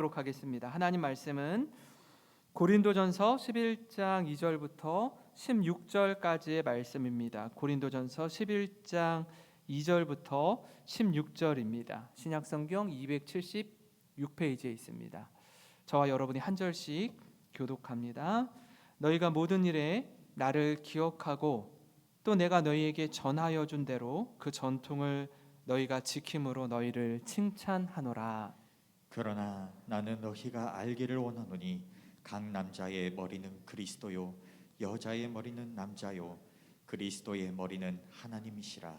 보도록 하겠습니다. 하나님 말씀은 고린도전서 11장 2절부터 16절까지의 말씀입니다. 고린도전서 11장 2절부터 16절입니다. 신약성경 276페이지에 있습니다. 저와 여러분이 한 절씩 교독합니다. 너희가 모든 일에 나를 기억하고 또 내가 너희에게 전하여 준 대로 그 전통을 너희가 지킴으로 너희를 칭찬하노라. 그러나 나는 너희가 알기를 원하노니 각 남자의 머리는 그리스도요 여자의 머리는 남자요 그리스도의 머리는 하나님이시라.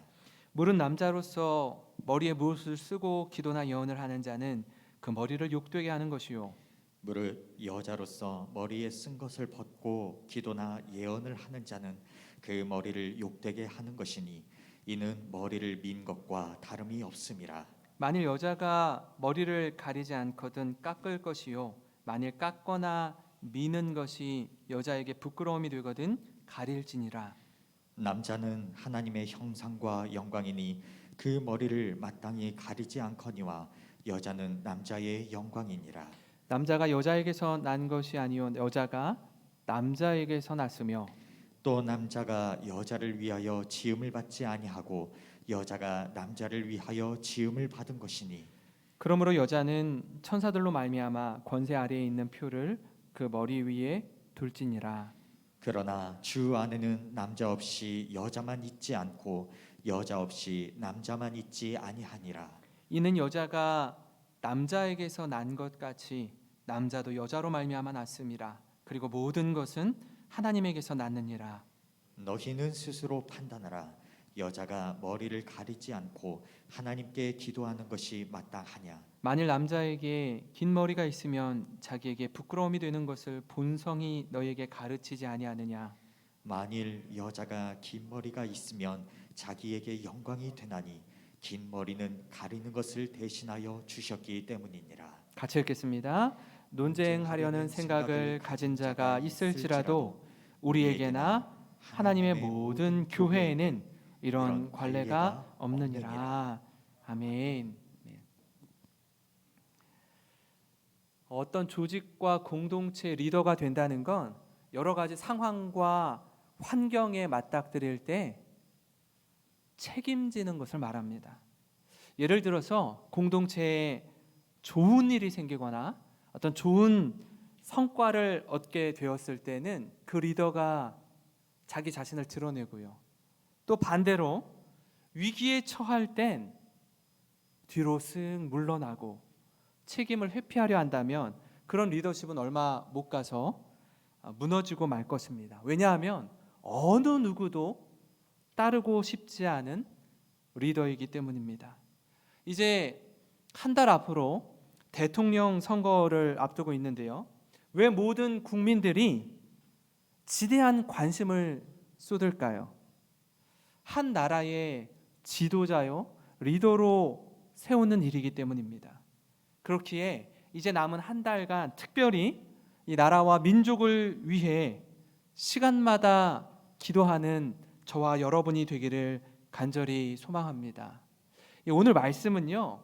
물은 남자로서 머리에 무엇을 쓰고 기도나 예언을 하는 자는 그 머리를 욕되게 하는 것이요 무릇 여자로서 머리에 쓴 것을 벗고 기도나 예언을 하는 자는 그 머리를 욕되게 하는 것이니 이는 머리를 민 것과 다름이 없음이라. 만일 여자가 머리를 가리지 않거든 깎을 것이요 만일 깎거나 미는 것이 여자에게 부끄러움이 되거든 가릴지니라. 남자는 하나님의 형상과 영광이니 그 머리를 마땅히 가리지 않거니와 여자는 남자의 영광이니라. 남자가 여자에게서 난 것이 아니요 여자가 남자에게서 났으며 또 남자가 여자를 위하여 지음을 받지 아니하고 여자가 남자를 위하여 지음을 받은 것이니 그러므로 여자는 천사들로 말미암아 권세 아래에 있는 표를 그 머리 위에 둘지니라. 그러나 주 안에는 남자 없이 여자만 있지 않고 여자 없이 남자만 있지 아니하니라. 이는 여자가 남자에게서 난 것 같이 남자도 여자로 말미암아 났음이라. 그리고 모든 것은 하나님에게서 났느니라. 너희는 스스로 판단하라. 여자가 머리를 가리지 않고 하나님께 기도하는 것이 마땅하냐. 만일 남자에게 긴 머리가 있으면 자기에게 부끄러움이 되는 것을 본성이 너에게 가르치지 아니하느냐. 만일 여자가 긴 머리가 있으면 자기에게 영광이 되나니 긴 머리는 가리는 것을 대신하여 주셨기 때문이니라. 같이 읽겠습니다. 논쟁하려는 생각을 가진 자가 있을지라도 우리에게나 하나님의 모든 교회에는 이런 관례가 없느니라. 아멘. 어떤 조직과 공동체 리더가 된다는 건 여러 가지 상황과 환경에 맞닥뜨릴 때 책임지는 것을 말합니다. 예를 들어서 공동체에 좋은 일이 생기거나 어떤 좋은 성과를 얻게 되었을 때는 그 리더가 자기 자신을 드러내고요. 또 반대로 위기에 처할 땐 뒤로 쓱 물러나고 책임을 회피하려 한다면 그런 리더십은 얼마 못 가서 무너지고 말 것입니다. 왜냐하면 어느 누구도 따르고 싶지 않은 리더이기 때문입니다. 이제 한 달 앞으로 대통령 선거를 앞두고 있는데요. 왜 모든 국민들이 지대한 관심을 쏟을까요? 한 나라의 지도자요, 리더로 세우는 일이기 때문입니다. 그렇기에 이제 남은 한 달간 특별히 이 나라와 민족을 위해 시간마다 기도하는 저와 여러분이 되기를 간절히 소망합니다. 오늘 말씀은요,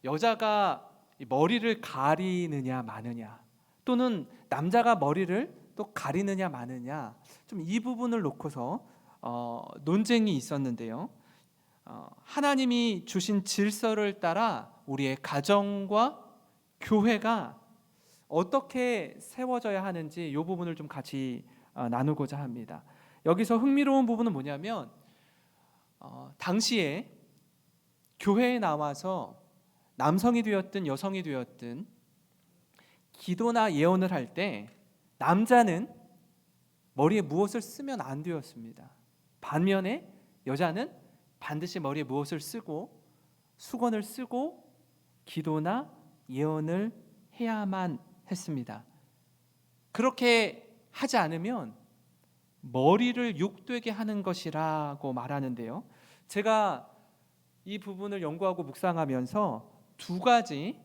여자가 머리를 가리느냐 마느냐, 또는 남자가 머리를 또 가리느냐 마느냐, 좀 이 부분을 놓고서 논쟁이 있었는데요. 하나님이 주신 질서를 따라 우리의 가정과 교회가 어떻게 세워져야 하는지 이 부분을 좀 같이 나누고자 합니다. 여기서 흥미로운 부분은 뭐냐면 당시에 교회에 나와서 남성이 되었든 여성이 되었든 기도나 예언을 할 때 남자는 머리에 무엇을 쓰면 안 되었습니다. 반면에 여자는 반드시 머리에 무엇을 쓰고 수건을 쓰고 기도나 예언을 해야만 했습니다. 그렇게 하지 않으면 머리를 욕되게 하는 것이라고 말하는데요. 제가 이 부분을 연구하고 묵상하면서 두 가지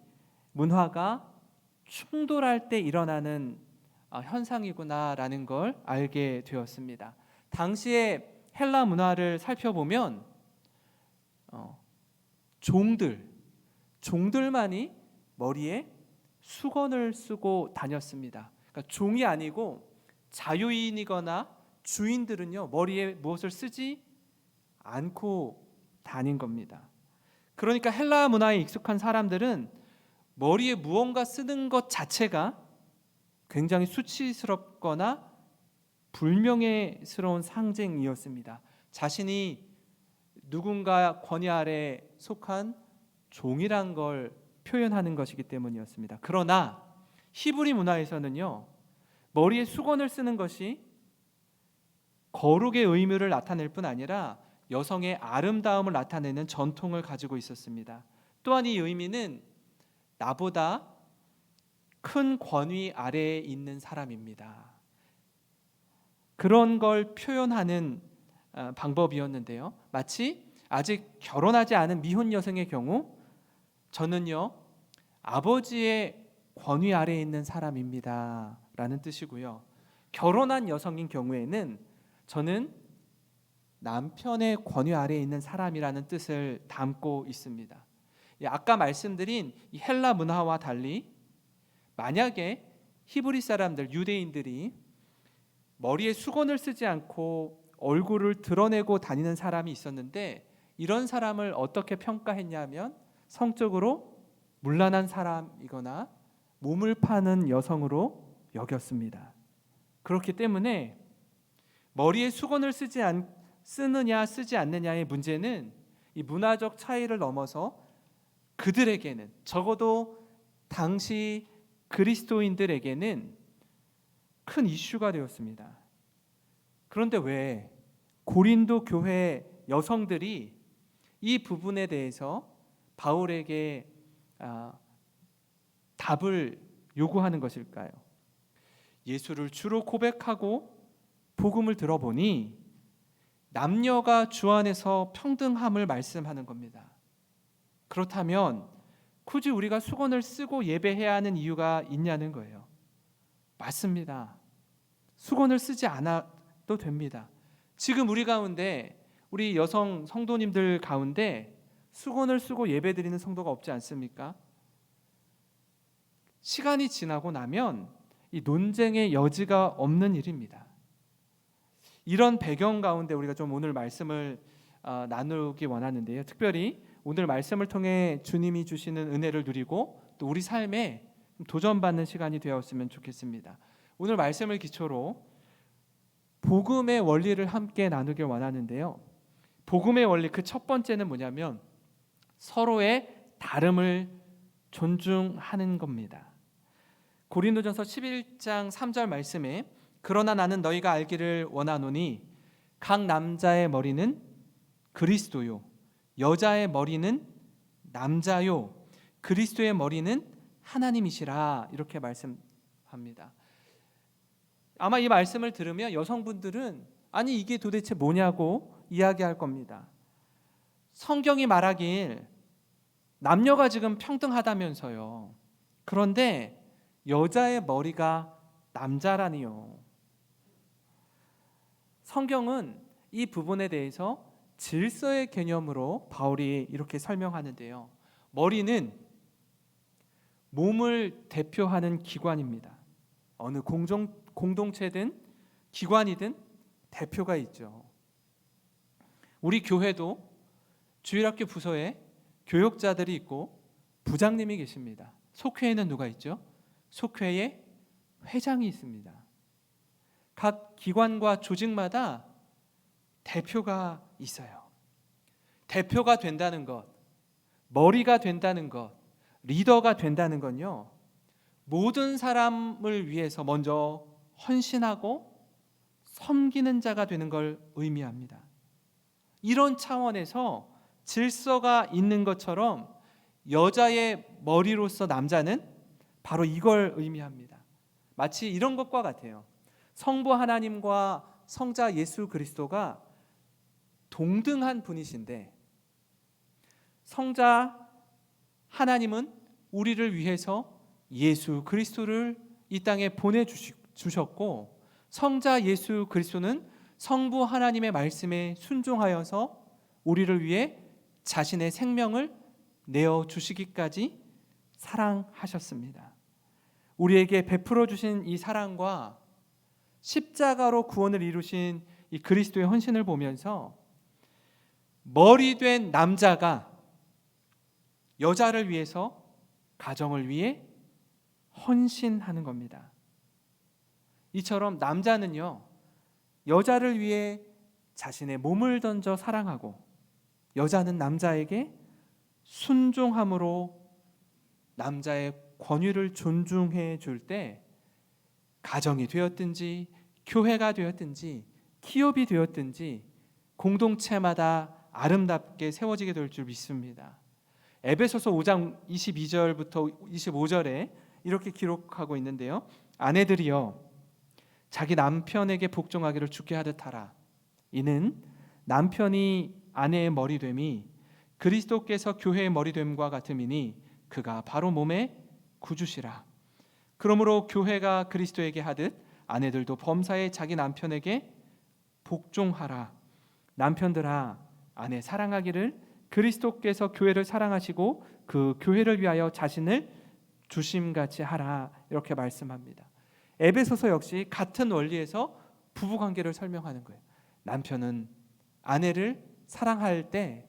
문화가 충돌할 때 일어나는 현상이구나라는 걸 알게 되었습니다. 당시의 헬라 문화를 살펴보면 종들만이 머리에 수건을 쓰고 다녔습니다. 그러니까 종이 아니고 자유인이거나 주인들은요, 머리에 무엇을 쓰지 않고 다닌 겁니다. 그러니까 헬라 문화에 익숙한 사람들은 머리에 무언가 쓰는 것 자체가 굉장히 수치스럽거나 불명예스러운 상징이었습니다. 자신이 누군가 권위 아래 속한 종이란 걸 표현하는 것이기 때문이었습니다. 그러나 히브리 문화에서는요, 머리에 수건을 쓰는 것이 거룩의 의무를 나타낼 뿐 아니라 여성의 아름다움을 나타내는 전통을 가지고 있었습니다. 또한 이 의미는 나보다 큰 권위 아래에 있는 사람입니다. 그런 걸 표현하는 방법이었는데요. 마치 아직 결혼하지 않은 미혼 여성의 경우 저는요, 아버지의 권위 아래에 있는 사람입니다 라는 뜻이고요. 결혼한 여성인 경우에는 저는 남편의 권위 아래에 있는 사람이라는 뜻을 담고 있습니다. 아까 말씀드린 이 헬라 문화와 달리 만약에 히브리 사람들, 유대인들이 머리에 수건을 쓰지 않고 얼굴을 드러내고 다니는 사람이 있었는데, 이런 사람을 어떻게 평가했냐면 성적으로 문란한 사람이거나 몸을 파는 여성으로 여겼습니다. 그렇기 때문에 머리에 수건을 쓰느냐 쓰지 않느냐의 문제는 이 문화적 차이를 넘어서 그들에게는, 적어도 당시 그리스도인들에게는 큰 이슈가 되었습니다. 그런데 왜 고린도 교회 여성들이 이 부분에 대해서 바울에게 답을 요구하는 것일까요? 예수를 주로 고백하고 복음을 들어보니 남녀가 주 안에서 평등함을 말씀하는 겁니다. 그렇다면 굳이 우리가 수건을 쓰고 예배해야 하는 이유가 있냐는 거예요. 맞습니다. 수건을 쓰지 않아도 됩니다. 지금 우리 가운데, 우리 여성 성도님들 가운데 수건을 쓰고 예배드리는 성도가 없지 않습니까? 시간이 지나고 나면 이 논쟁의 여지가 없는 일입니다. 이런 배경 가운데 우리가 좀 오늘 말씀을 나누기 원하는데요. 특별히 오늘 말씀을 통해 주님이 주시는 은혜를 누리고 또 우리 삶에 도전받는 시간이 되었으면 좋겠습니다. 오늘 말씀을 기초로 복음의 원리를 함께 나누길 원하는데요. 복음의 원리, 그 첫 번째는 뭐냐면 서로의 다름을 존중하는 겁니다. 고린도전서 11장 3절 말씀에 그러나 나는 너희가 알기를 원하노니 각 남자의 머리는 그리스도요 여자의 머리는 남자요 그리스도의 머리는 하나님이시라, 이렇게 말씀합니다. 아마 이 말씀을 들으면 여성분들은 아니 이게 도대체 뭐냐고 이야기할 겁니다. 성경이 말하길 남녀가 지금 평등하다면서요. 그런데 여자의 머리가 남자라니요. 성경은 이 부분에 대해서 질서의 개념으로 바울이 이렇게 설명하는데요. 머리는 몸을 대표하는 기관입니다. 어느 공동체든 기관이든 대표가 있죠. 우리 교회도 주일학교 부서에 교역자들이 있고 부장님이 계십니다. 속회에는 누가 있죠? 속회에 회장이 있습니다. 각 기관과 조직마다 대표가 있어요. 대표가 된다는 것, 머리가 된다는 것, 리더가 된다는 건요, 모든 사람을 위해서 먼저 헌신하고 섬기는 자가 되는 걸 의미합니다. 이런 차원에서 질서가 있는 것처럼 여자의 머리로서 남자는 바로 이걸 의미합니다. 마치 이런 것과 같아요. 성부 하나님과 성자 예수 그리스도가 동등한 분이신데 성자 하나님은 우리를 위해서 예수 그리스도를 이 땅에 보내주셨고 성자 예수 그리스도는 성부 하나님의 말씀에 순종하여서 우리를 위해 자신의 생명을 내어주시기까지 사랑하셨습니다. 우리에게 베풀어 주신 이 사랑과 십자가로 구원을 이루신 이 그리스도의 헌신을 보면서 머리 된 남자가 여자를 위해서, 가정을 위해 헌신하는 겁니다. 이처럼 남자는요, 여자를 위해 자신의 몸을 던져 사랑하고, 여자는 남자에게 순종함으로 남자의 권위를 존중해 줄 때 가정이 되었든지 교회가 되었든지 기업이 되었든지 공동체마다 아름답게 세워지게 될 줄 믿습니다. 에베소서 5장 22절부터 25절에 이렇게 기록하고 있는데요. 아내들이여 자기 남편에게 복종하기를 주께 하듯 하라. 이는 남편이 아내의 머리됨이 그리스도께서 교회의 머리됨과 같음이니 그가 바로 몸의 구주시라. 그러므로 교회가 그리스도에게 하듯 아내들도 범사에 자기 남편에게 복종하라. 남편들아 아내 사랑하기를 그리스도께서 교회를 사랑하시고 그 교회를 위하여 자신을 주심같이 하라. 이렇게 말씀합니다. 에베소서 역시 같은 원리에서 부부관계를 설명하는 거예요. 남편은 아내를 사랑할 때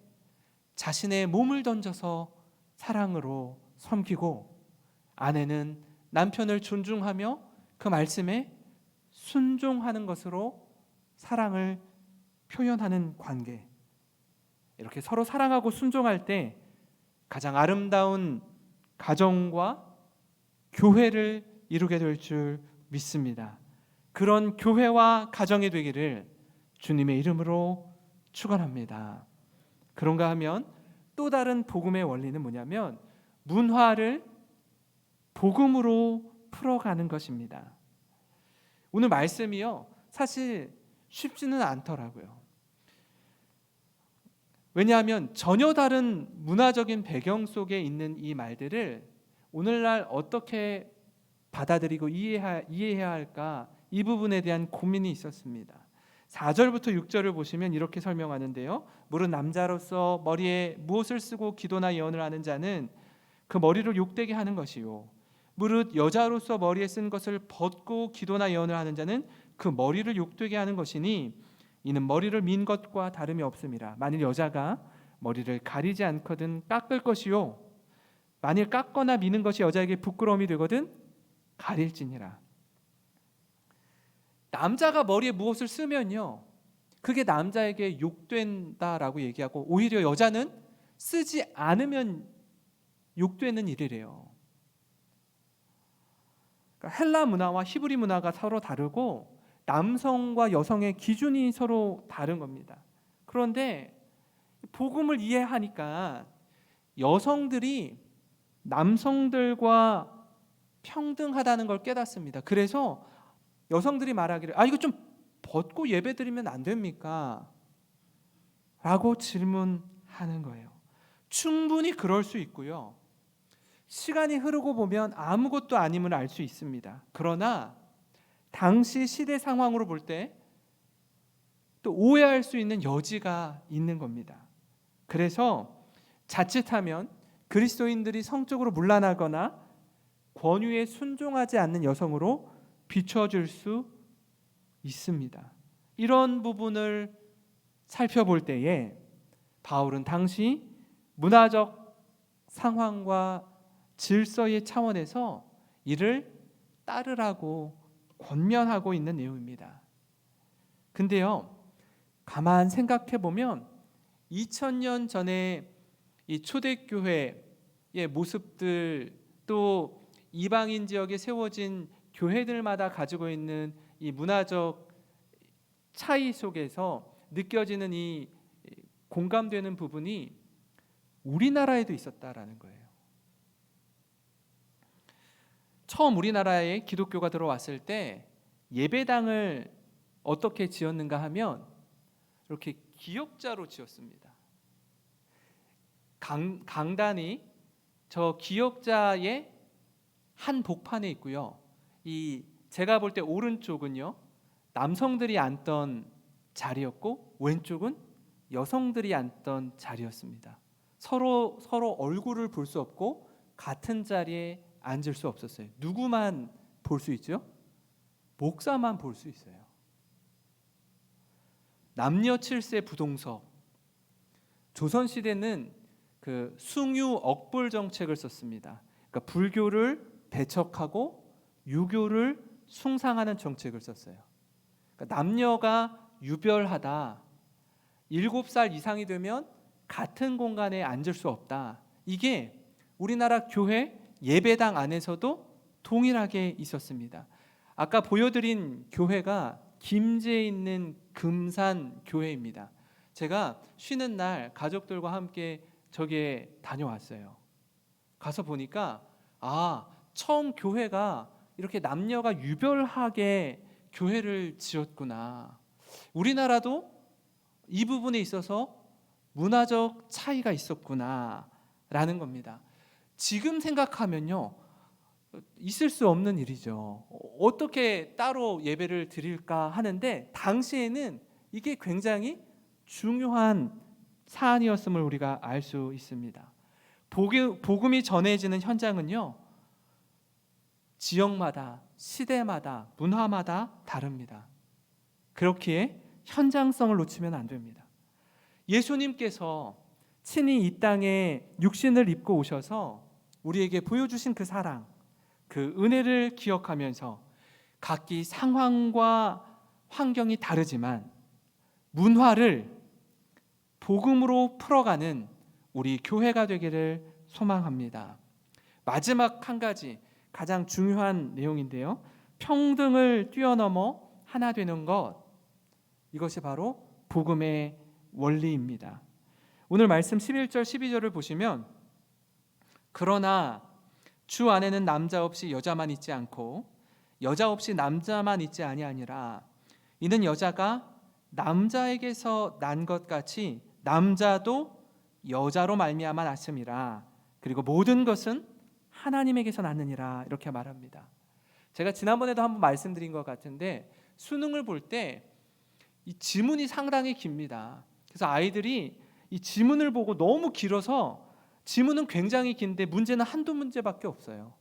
자신의 몸을 던져서 사랑으로 섬기고, 아내는 남편을 존중하며 그 말씀에 순종하는 것으로 사랑을 표현하는 관계. 이렇게 서로 사랑하고 순종할 때 가장 아름다운 가정과 교회를 이루게 될 줄 믿습니다. 그런 교회와 가정이 되기를 주님의 이름으로 축원합니다. 그런가 하면 또 다른 복음의 원리는 뭐냐면 문화를 복음으로 풀어가는 것입니다. 오늘 말씀이요, 사실 쉽지는 않더라고요. 왜냐하면 전혀 다른 문화적인 배경 속에 있는 이 말들을 오늘날 어떻게 받아들이고 이해해야 할까, 이 부분에 대한 고민이 있었습니다. 4절부터 6절을 보시면 이렇게 설명하는데요. 무릇 남자로서 머리에 무엇을 쓰고 기도나 예언을 하는 자는 그 머리를 욕되게 하는 것이요, 무릇 여자로서 머리에 쓴 것을 벗고 기도나 예언을 하는 자는 그 머리를 욕되게 하는 것이니 이는 머리를 민 것과 다름이 없음이라. 만일 여자가 머리를 가리지 않거든 깎을 것이요, 만일 깎거나 미는 것이 여자에게 부끄러움이 되거든 가릴지니라. 남자가 머리에 무엇을 쓰면요, 그게 남자에게 욕된다라고 얘기하고, 오히려 여자는 쓰지 않으면 욕되는 일이래요. 그러니까 헬라 문화와 히브리 문화가 서로 다르고 남성과 여성의 기준이 서로 다른 겁니다. 그런데 복음을 이해하니까 여성들이 남성들과 평등하다는 걸 깨닫습니다. 그래서 여성들이 말하기를 이거 좀 벗고 예배드리면 안 됩니까? 라고 질문하는 거예요. 충분히 그럴 수 있고요, 시간이 흐르고 보면 아무것도 아님을 알 수 있습니다. 그러나 당시 시대 상황으로 볼 때 또 오해할 수 있는 여지가 있는 겁니다. 그래서 자칫하면 그리스도인들이 성적으로 문란하거나 권위에 순종하지 않는 여성으로 비춰질 수 있습니다. 이런 부분을 살펴볼 때에 바울은 당시 문화적 상황과 질서의 차원에서 이를 따르라고 권면하고 있는 내용입니다. 근데요, 가만 생각해 보면 2000년 전에 이 초대교회의 모습들, 또 이방인 지역에 세워진 교회들마다 가지고 있는 이 문화적 차이 속에서 느껴지는 이 공감되는 부분이 우리나라에도 있었다라는 거예요. 처음 우리나라에 기독교가 들어왔을 때 예배당을 어떻게 지었는가 하면 이렇게 기역자로 지었습니다. 강단이 저 기역자의 한 복판에 있고요, 이 제가 볼 때 오른쪽은요 남성들이 앉던 자리였고 왼쪽은 여성들이 앉던 자리였습니다. 서로 얼굴을 볼 수 없고 같은 자리에 앉을 수 없었어요. 누구만 볼 수 있죠? 목사만 볼 수 있어요. 남녀 7세 부동석. 조선시대는 그 숭유 억불 정책을 썼습니다. 그러니까 불교를 배척하고 유교를 숭상하는 정책을 썼어요. 그러니까 남녀가 유별하다. 7살 이상이 되면 같은 공간에 앉을 수 없다. 이게 우리나라 교회 예배당 안에서도 동일하게 있었습니다. 아까 보여드린 교회가 김제에 있는 금산 교회입니다. 제가 쉬는 날 가족들과 함께 저기에 다녀왔어요. 가서 보니까 처음 교회가 이렇게 남녀가 유별하게 교회를 지었구나. 우리나라도 이 부분에 있어서 문화적 차이가 있었구나라는 겁니다. 지금 생각하면요, 있을 수 없는 일이죠. 어떻게 따로 예배를 드릴까 하는데 당시에는 이게 굉장히 중요한 사안이었음을 우리가 알 수 있습니다. 복음이 전해지는 현장은요, 지역마다, 시대마다, 문화마다 다릅니다. 그렇기에 현장성을 놓치면 안 됩니다. 예수님께서 친히 이 땅에 육신을 입고 오셔서 우리에게 보여주신 그 사랑, 그 은혜를 기억하면서 각기 상황과 환경이 다르지만 문화를 복음으로 풀어가는 우리 교회가 되기를 소망합니다. 마지막 한 가지 가장 중요한 내용인데요. 평등을 뛰어넘어 하나 되는 것, 이것이 바로 복음의 원리입니다. 오늘 말씀 11절 12절을 보시면 그러나 주 안에는 남자 없이 여자만 있지 않고 여자 없이 남자만 있지 아니하니라. 이는 여자가 남자에게서 난 것 같이 남자도 여자로 말미암아 났음이라. 그리고 모든 것은 하나님에게서 났느니라. 이렇게 말합니다. 제가 지난번에도 한번 말씀드린 것 같은데 수능을 볼 때 이 지문이 상당히 깁니다. 그래서 아이들이 이 지문을 보고 너무 길어서 지문은 굉장히 긴데 문제는 한두 문제밖에 없어요.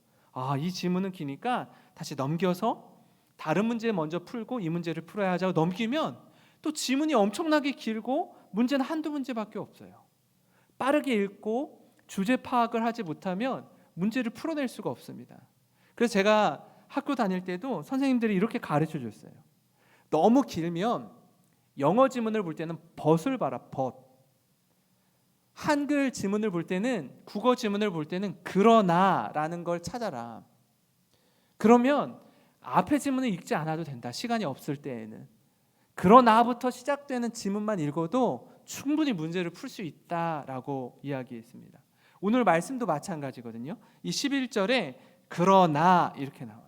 이 지문은 기니까 다시 넘겨서 다른 문제 먼저 풀고 이 문제를 풀어야 하자고 넘기면 또 지문이 엄청나게 길고 문제는 한두 문제밖에 없어요. 빠르게 읽고 주제 파악을 하지 못하면 문제를 풀어낼 수가 없습니다. 그래서 제가 학교 다닐 때도 선생님들이 이렇게 가르쳐 줬어요. 너무 길면 영어 지문을 볼 때는 벗을 봐라, 벗. 한글 지문을 볼 때는, 국어 지문을 볼 때는 그러나라는 걸 찾아라. 그러면 앞에 지문을 읽지 않아도 된다. 시간이 없을 때에는. 그러나부터 시작되는 지문만 읽어도 충분히 문제를 풀 수 있다라고 이야기했습니다. 오늘 말씀도 마찬가지거든요. 이 11절에 그러나 이렇게 나와요.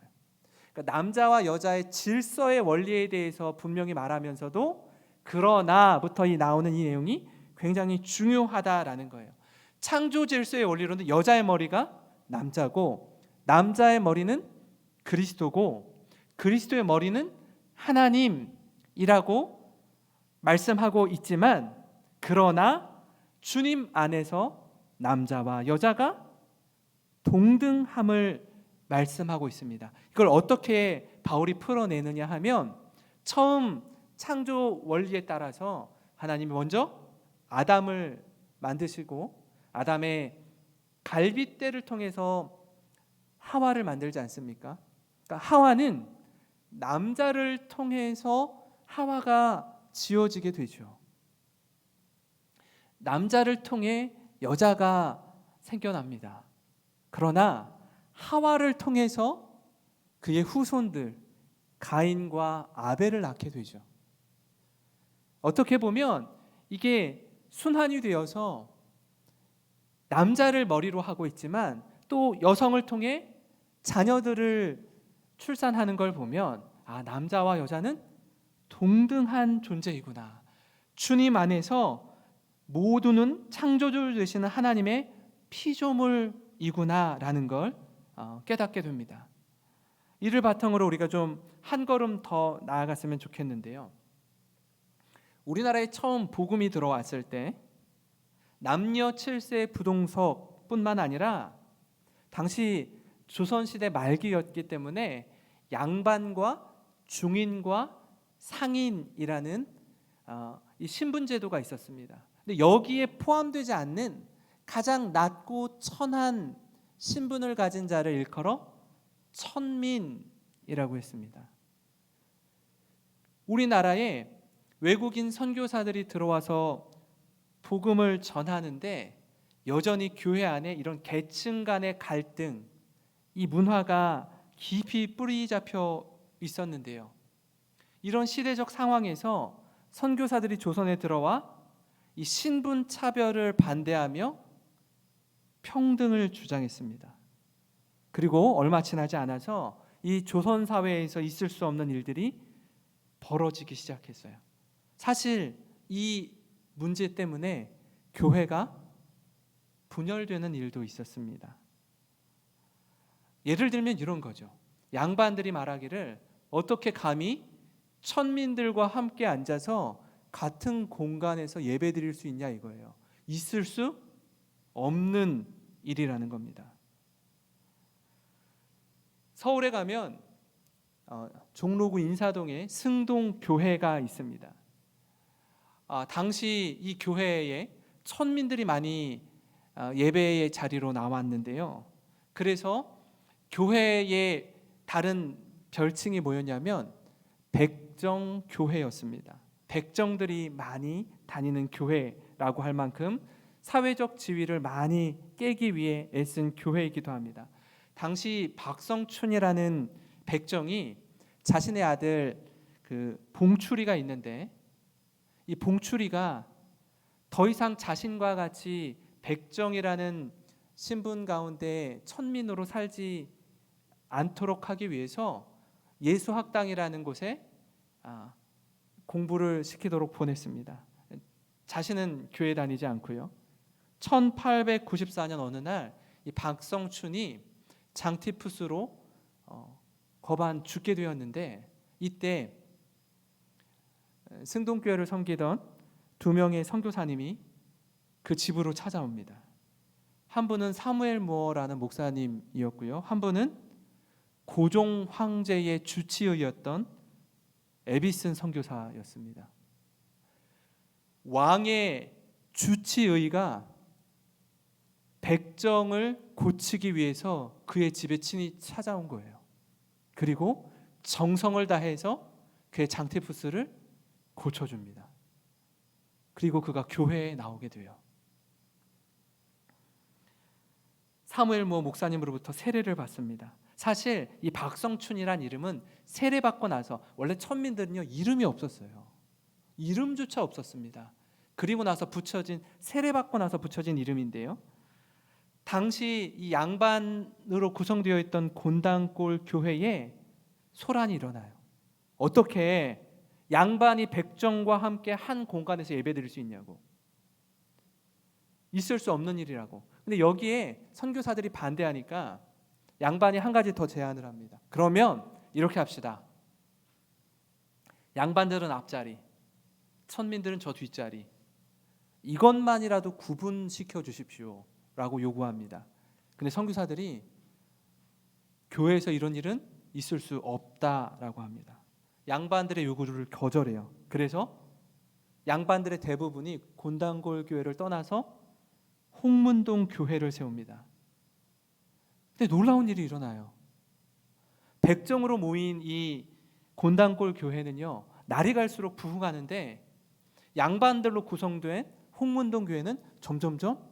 그러니까 남자와 여자의 질서의 원리에 대해서 분명히 말하면서도 그러나부터 나오는 이 내용이 굉장히 중요하다라는 거예요. 창조 질서의 원리로는 여자의 머리가 남자고 남자의 머리는 그리스도고 그리스도의 머리는 하나님이라고 말씀하고 있지만 그러나 주님 안에서 남자와 여자가 동등함을 말씀하고 있습니다. 이걸 어떻게 바울이 풀어내느냐 하면 처음 창조 원리에 따라서 하나님이 먼저 아담을 만드시고 아담의 갈빗대를 통해서 하와를 만들지 않습니까? 그러니까 하와는 남자를 통해서 하와가 지어지게 되죠. 남자를 통해 여자가 생겨납니다. 그러나 하와를 통해서 그의 후손들 가인과 아벨을 낳게 되죠. 어떻게 보면 이게 순환이 되어서 남자를 머리로 하고 있지만 또 여성을 통해 자녀들을 출산하는 걸 보면 남자와 여자는 동등한 존재이구나. 주님 안에서 모두는 창조주 되시는 하나님의 피조물이구나라는 걸 깨닫게 됩니다. 이를 바탕으로 우리가 좀 한 걸음 더 나아갔으면 좋겠는데요. 우리나라에 처음 복음이 들어왔을 때 남녀 7세 부동석뿐만 아니라 당시 조선시대 말기였기 때문에 양반과 중인과 상인이라는 이 신분제도가 있었습니다. 근데 여기에 포함되지 않는 가장 낮고 천한 신분을 가진 자를 일컬어 천민이라고 했습니다. 우리나라에 외국인 선교사들이 들어와서 복음을 전하는데 여전히 교회 안에 이런 계층 간의 갈등, 이 문화가 깊이 뿌리 잡혀 있었는데요. 이런 시대적 상황에서 선교사들이 조선에 들어와 이 신분 차별을 반대하며 평등을 주장했습니다. 그리고 얼마 지나지 않아서 이 조선 사회에서 있을 수 없는 일들이 벌어지기 시작했어요. 사실 이 문제 때문에 교회가 분열되는 일도 있었습니다. 예를 들면 이런 거죠. 양반들이 말하기를 어떻게 감히 천민들과 함께 앉아서 같은 공간에서 예배드릴 수 있냐 이거예요. 있을 수 없는 일이라는 겁니다. 서울에 가면 종로구 인사동에 승동교회가 있습니다. 당시 이 교회에 천민들이 많이 예배의 자리로 나왔는데요. 그래서 교회의 다른 별칭이 뭐였냐면 백정교회였습니다. 백정들이 많이 다니는 교회라고 할 만큼 사회적 지위를 많이 깨기 위해 애쓴 교회이기도 합니다. 당시 박성춘이라는 백정이 자신의 아들 봉출이가 있는데 이 봉출이가 더 이상 자신과 같이 백정이라는 신분 가운데 천민으로 살지 않도록 하기 위해서 예수학당이라는 곳에 공부를 시키도록 보냈습니다. 자신은 교회 다니지 않고요. 1894년 어느 날 이 박성춘이 장티푸스로 거반 죽게 되었는데 이때 승동교회를 섬기던 두 명의 선교사님이 그 집으로 찾아옵니다. 한 분은 사무엘 무어라는 목사님이었고요. 한 분은 고종 황제의 주치의였던 에비슨 선교사였습니다. 왕의 주치의가 백정을 고치기 위해서 그의 집에 친히 찾아온 거예요. 그리고 정성을 다해서 그의 장테푸스를 고쳐줍니다. 그리고 그가 교회에 나오게 돼요. 사무엘 무어 목사님으로부터 세례를 받습니다. 사실 이 박성춘이란 이름은 세례받고 나서 원래 천민들은요 이름이 없었어요. 이름조차 없었습니다. 그리고 나서 붙여진 세례받고 나서 붙여진 이름인데요. 당시 이 양반으로 구성되어 있던 곤단골 교회에 소란이 일어나요. 어떻게 양반이 백정과 함께 한 공간에서 예배드릴 수 있냐고. 있을 수 없는 일이라고. 근데 여기에 선교사들이 반대하니까 양반이 한 가지 더 제안을 합니다. 그러면 이렇게 합시다. 양반들은 앞자리, 천민들은 저 뒷자리. 이것만이라도 구분시켜 주십시오 라고 요구합니다. 근데 선교사들이 교회에서 이런 일은 있을 수 없다라고 합니다. 양반들의 요구를 거절해요. 그래서 양반들의 대부분이 곤단골 교회를 떠나서 홍문동 교회를 세웁니다. 근데 놀라운 일이 일어나요. 백정으로 모인 이 곤단골 교회는요 날이 갈수록 부흥하는데 양반들로 구성된 홍문동 교회는 점점점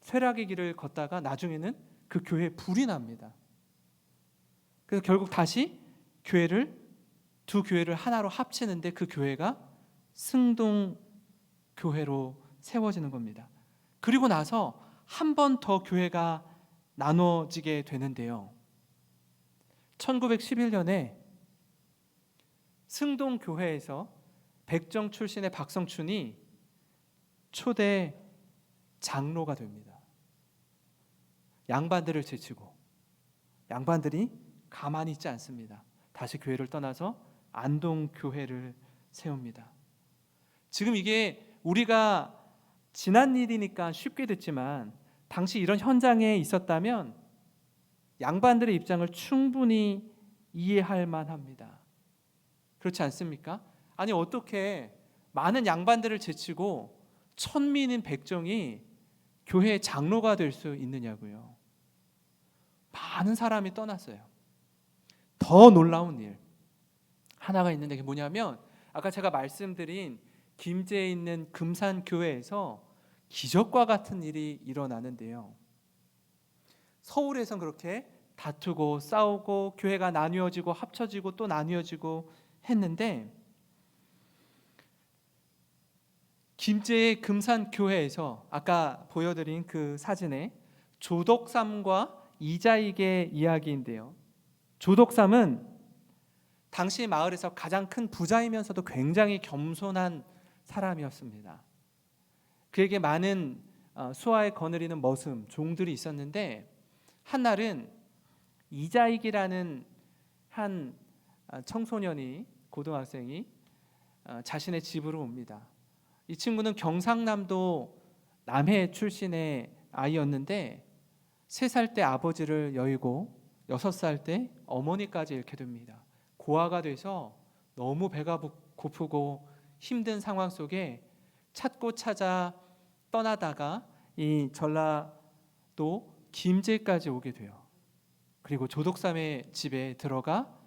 쇠락의 길을 걷다가 나중에는 그 교회에 불이 납니다. 그래서 결국 다시 두 교회를 하나로 합치는데 그 교회가 승동 교회로 세워지는 겁니다. 그리고 나서 한 번 더 교회가 나눠지게 되는데요. 1911년에 승동 교회에서 백정 출신의 박성춘이 초대 장로가 됩니다. 양반들을 제치고 양반들이 가만히 있지 않습니다. 다시 교회를 떠나서 안동교회를 세웁니다. 지금 이게 우리가 지난 일이니까 쉽게 듣지만 당시 이런 현장에 있었다면 양반들의 입장을 충분히 이해할 만합니다. 그렇지 않습니까? 아니 어떻게 많은 양반들을 제치고 천민인 백정이 교회의 장로가 될 수 있느냐고요. 많은 사람이 떠났어요. 더 놀라운 일 하나가 있는데 그게 뭐냐면 아까 제가 말씀드린 김제에 있는 금산교회에서 기적과 같은 일이 일어나는데요. 서울에선 그렇게 다투고 싸우고 교회가 나뉘어지고 합쳐지고 또 나뉘어지고 했는데 김제의 금산교회에서 아까 보여드린 그 사진에 조덕삼과 이자익의 이야기인데요. 조덕삼은 당시 마을에서 가장 큰 부자이면서도 굉장히 겸손한 사람이었습니다. 그에게 많은 수하에 거느리는 머슴, 종들이 있었는데 한날은 이자익이라는 한 청소년이 고등학생이 자신의 집으로 옵니다. 이 친구는 경상남도 남해 출신의 아이였는데 3살 때 아버지를 여의고 6살 때 어머니까지 잃게 됩니다. 고아가 돼서 너무 배가 고프고 힘든 상황 속에 찾고 찾아 떠나다가 이 전라도 김제까지 오게 돼요. 그리고 조덕삼의 집에 들어가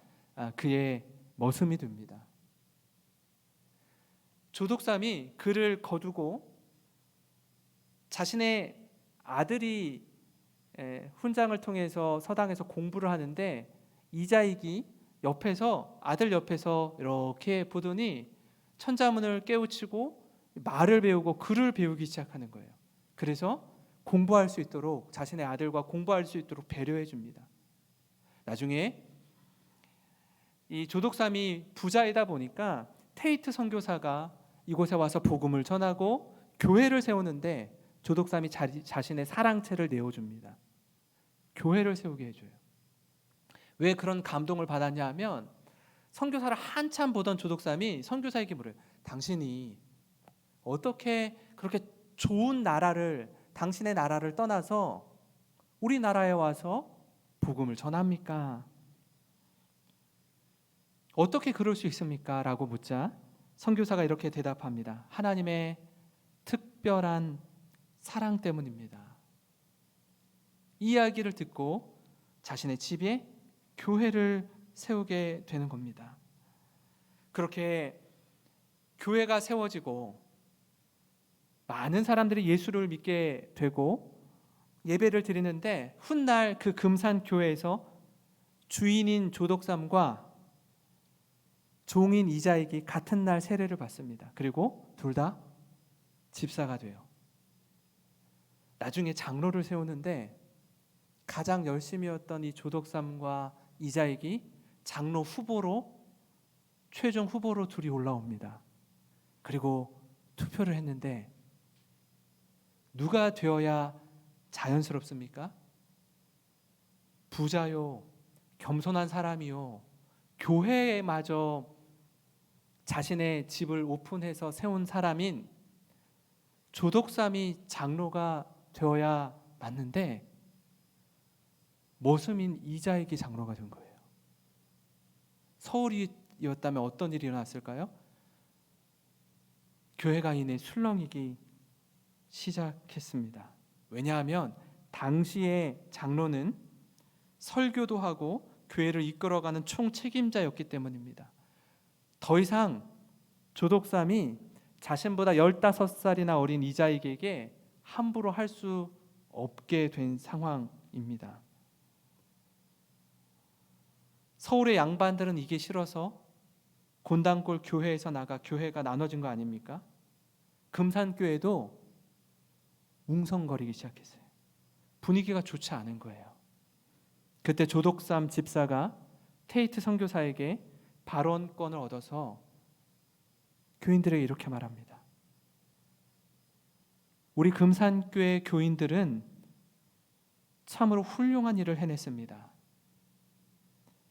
그의 머슴이 됩니다. 조덕삼이 그를 거두고 자신의 아들이 훈장을 통해서 서당에서 공부를 하는데 이자익이 옆에서 아들 옆에서 이렇게 보더니 천자문을 깨우치고 말을 배우고 글을 배우기 시작하는 거예요. 그래서 공부할 수 있도록 자신의 아들과 공부할 수 있도록 배려해 줍니다. 나중에 이 조덕삼이 부자이다 보니까 테이트 선교사가 이곳에 와서 복음을 전하고 교회를 세우는데 조덕삼이 자신의 사랑채를 내어줍니다. 교회를 세우게 해줘요. 왜 그런 감동을 받았냐 하면 선교사를 한참 보던 조덕삼이 선교사에게 물어요. 당신이 어떻게 그렇게 좋은 나라를 당신의 나라를 떠나서 우리나라에 와서 복음을 전합니까? 어떻게 그럴 수 있습니까? 라고 묻자 선교사가 이렇게 대답합니다. 하나님의 특별한 사랑 때문입니다. 이 이야기를 듣고 자신의 집에 교회를 세우게 되는 겁니다. 그렇게 교회가 세워지고 많은 사람들이 예수를 믿게 되고 예배를 드리는데 훗날 그 금산교회에서 주인인 조덕삼과 종인 이자익이 같은 날 세례를 받습니다. 그리고 둘 다 집사가 돼요. 나중에 장로를 세우는데 가장 열심이었던 이 조덕삼과 이자익이 장로 후보로 최종 후보로 둘이 올라옵니다. 그리고 투표를 했는데 누가 되어야 자연스럽습니까? 부자요, 겸손한 사람이요, 교회에마저 자신의 집을 오픈해서 세운 사람인 조덕삼이 장로가 되어야 맞는데 머슴인 이자익이 장로가 된 거예요. 서울이었다면 어떤 일이 일어났을까요? 교회가 이내 술렁이기 시작했습니다. 왜냐하면 당시의 장로는 설교도 하고 교회를 이끌어가는 총책임자였기 때문입니다. 더 이상 조덕삼이 자신보다 15살이나 어린 이자익에게 함부로 할 수 없게 된 상황입니다. 서울의 양반들은 이게 싫어서 곤단골 교회에서 나가 교회가 나눠진 거 아닙니까? 금산교회도 웅성거리기 시작했어요. 분위기가 좋지 않은 거예요. 그때 조덕삼 집사가 테이트 선교사에게 발언권을 얻어서 교인들에게 이렇게 말합니다. 우리 금산교회 교인들은 참으로 훌륭한 일을 해냈습니다.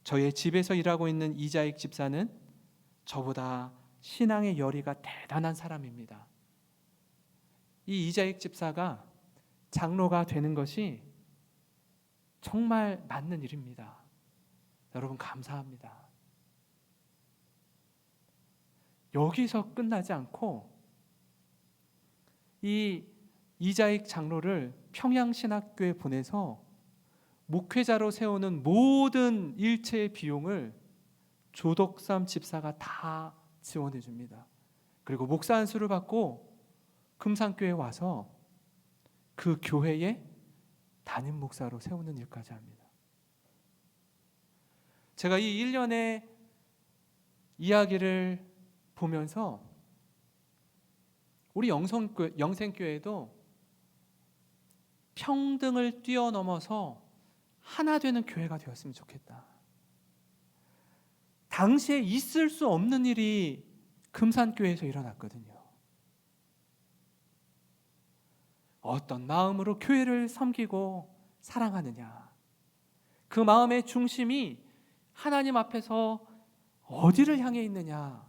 저의 집에서 일하고 있는 이자익 집사는 저보다 신앙의 열의가 대단한 사람입니다. 이 이자익 집사가 장로가 되는 것이 정말 맞는 일입니다. 여러분 감사합니다. 여기서 끝나지 않고 이 이자익 장로를 평양신학교에 보내서 목회자로 세우는 모든 일체의 비용을 조덕삼 집사가 다 지원해 줍니다. 그리고 목사 안수를 받고 금산교에 와서 그 교회의 담임 목사로 세우는 일까지 합니다. 제가 이 1년의 이야기를 보면서 우리 영생교회도 평등을 뛰어넘어서 하나 되는 교회가 되었으면 좋겠다. 당시에 있을 수 없는 일이 금산교회에서 일어났거든요. 어떤 마음으로 교회를 섬기고 사랑하느냐, 그 마음의 중심이 하나님 앞에서 어디를 향해 있느냐,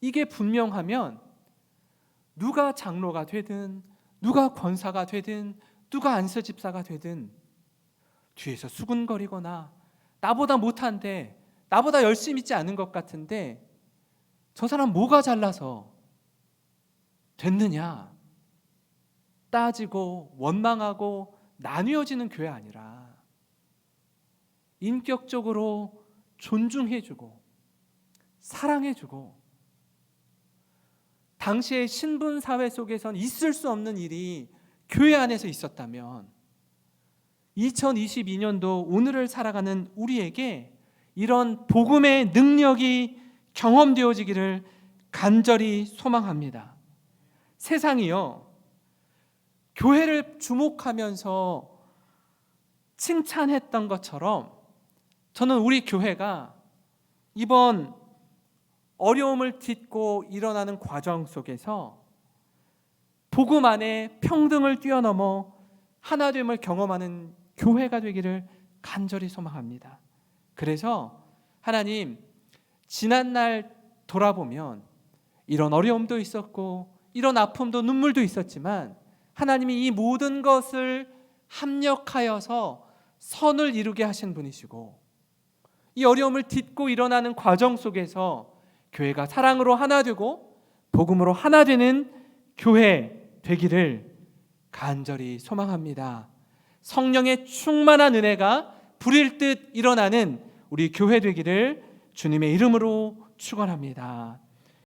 이게 분명하면 누가 장로가 되든 누가 권사가 되든 누가 안수 집사가 되든 뒤에서 수군거리거나 나보다 못한데, 나보다 열심히 있지 않은 것 같은데 저 사람 뭐가 잘나서 됐느냐 따지고 원망하고 나뉘어지는 교회 아니라 인격적으로 존중해주고 사랑해주고, 당시의 신분 사회 속에선 있을 수 없는 일이 교회 안에서 있었다면 2022년도 오늘을 살아가는 우리에게 이런 복음의 능력이 경험되어지기를 간절히 소망합니다. 세상이요, 교회를 주목하면서 칭찬했던 것처럼 저는 우리 교회가 이번 어려움을 딛고 일어나는 과정 속에서 복음 안에 평등을 뛰어넘어 하나됨을 경험하는 교회가 되기를 간절히 소망합니다. 그래서 하나님, 지난날 돌아보면 이런 어려움도 있었고 이런 아픔도 눈물도 있었지만 하나님이 이 모든 것을 합력하여서 선을 이루게 하신 분이시고, 이 어려움을 딛고 일어나는 과정 속에서 교회가 사랑으로 하나 되고 복음으로 하나 되는 교회 되기를 간절히 소망합니다. 성령의 충만한 은혜가 불일 듯 일어나는 우리 교회 되기를 주님의 이름으로 축원합니다.